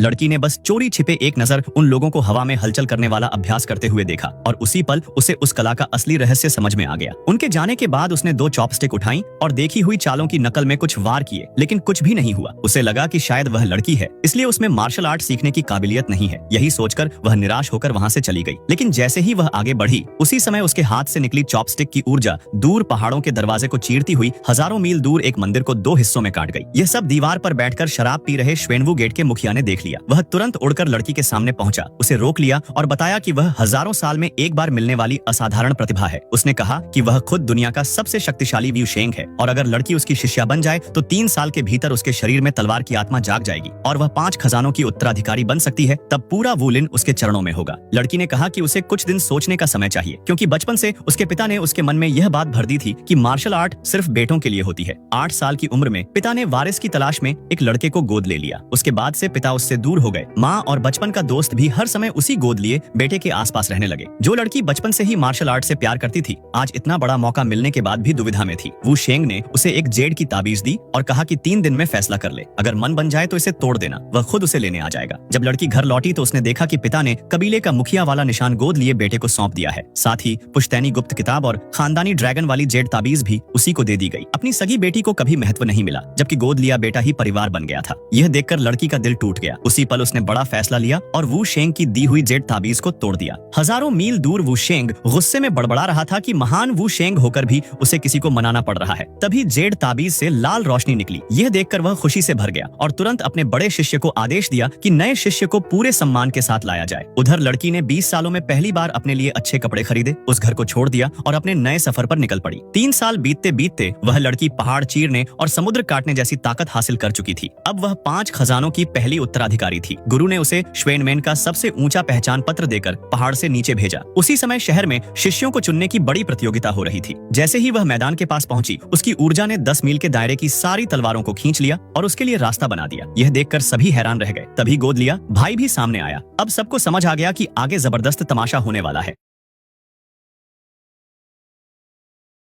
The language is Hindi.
लड़की ने बस चोरी छिपे एक नजर उन लोगों को हवा में हलचल करने वाला अभ्यास करते हुए देखा और उसी पल उसे उस कला का असली रहस्य समझ में आ गया। उनके जाने के बाद उसने 2 चॉपस्टिक उठाई और देखी हुई चालों की नकल में कुछ वार किए, लेकिन कुछ भी नहीं हुआ। उसे लगा कि शायद वह लड़की है, इसलिए उसमें मार्शल आर्ट सीखने की काबिलियत नहीं है। यही सोचकर वह निराश होकर वहां से चली गई। लेकिन जैसे ही वह आगे बढ़ी, उसी समय उसके हाथ से निकली चॉपस्टिक की ऊर्जा दूर पहाड़ों के दरवाजे को चीरती हुई हजारों मील दूर एक मंदिर को 2 हिस्सों में काट गई। यह सब दीवार पर बैठकर शराब पी रहे श्वेनवू गेट के मुखिया ने देख लिया। वह तुरंत उड़कर लड़की के सामने पहुंचा, उसे रोक लिया और बताया कि वह हजारों साल में एक बार मिलने वाली असाधारण प्रतिभा है। उसने कहा कि वह खुद दुनिया का सबसे शक्तिशाली व्यू शेंग है और अगर लड़की उसकी शिष्या बन जाए तो 3 साल के भीतर उसके शरीर में तलवार की आत्मा जाग जाएगी और वह 5 खजानों की उत्तराधिकारी बन सकती है। तब पूरा वूलिन उसके चरणों में होगा। लड़की ने कहा कि उसे कुछ दिन सोचने का समय चाहिए, क्योंकि बचपन से उसके पिता ने उसके मन में यह बात भर दी थी कि मार्शल आर्ट सिर्फ बेटों के लिए होती है। 8 साल की उम्र में पिता ने वारिस की तलाश में एक लड़के को गोद ले लिया। उसके बाद से पिता उससे दूर हो गए। माँ और बचपन का दोस्त भी हर समय उसी गोद लिए बेटे के आसपास रहने लगे। जो लड़की बचपन से ही मार्शल आर्ट से प्यार करती थी, आज इतना बड़ा मौका मिलने के बाद भी दुविधा में थी। वू शेंग ने उसे एक जेड की ताबीज दी और कहा कि 3 दिन में फैसला कर ले, अगर मन बन जाए तो इसे तोड़ देना, वह खुद उसे लेने आ जाएगा। जब लड़की घर लौटी तो उसने देखा कि पिता ने कबीले का मुखिया वाला निशान गोद लिए बेटे को सौंप दिया है। साथ ही पुश्तैनी गुप्त किताब और खानदानी ड्रैगन वाली जेड ताबीज भी उसी को दे दी गई। अपनी सगी बेटी को कभी महत्व नहीं मिला, जबकि गोद लिया बेटा ही परिवार बन गया था। यह देखकर लड़की का दिल टूट गया। उसी पल उसने बड़ा फैसला लिया और वू शेंग की दी हुई जेड ताबीज को तोड़ दिया। हजारों मील दूर वू शेंग गुस्से में बड़बड़ा रहा था कि महान वू शेंग होकर भी उसे किसी को मनाना पड़ रहा है। तभी जेड ताबीज से लाल रोशनी निकली। यह देखकर वह खुशी से भर गया और तुरंत अपने बड़े शिष्य को आदेश दिया कि नए शिष्य को पूरे सम्मान के साथ लाया जाए। उधर लड़की ने 20 सालों में पहली बार अपने लिए अच्छे कपड़े खरीदे, उस घर को छोड़ दिया और अपने नए सफर पर निकल पड़ी। 3 साल बीतते बीतते वह लड़की पहाड़ चीरने और समुद्र काटने जैसी ताकत हासिल कर चुकी थी। अब वह 5 खजानों की पहली उत्तराधिकारी थी। गुरु ने उसे श्वेनमेन का सबसे ऊंचा पहचान पत्र देकर पहाड़ से नीचे भेजा। उसी समय शहर में शिष्यों को चुनने की बड़ी प्रतियोगिता हो रही थी। जैसे ही वह मैदान के पास पहुंची, उसकी ऊर्जा ने 10 मील के दायरे की सारी तलवारों को खींच लिया और उसके लिए रास्ता बना दिया। यह देखकर सभी हैरान रह गए। तभी गोद लिया भाई भी सामने आया। अब सबको समझ आ गया कि आगे जबरदस्त तमाशा होने वाला है।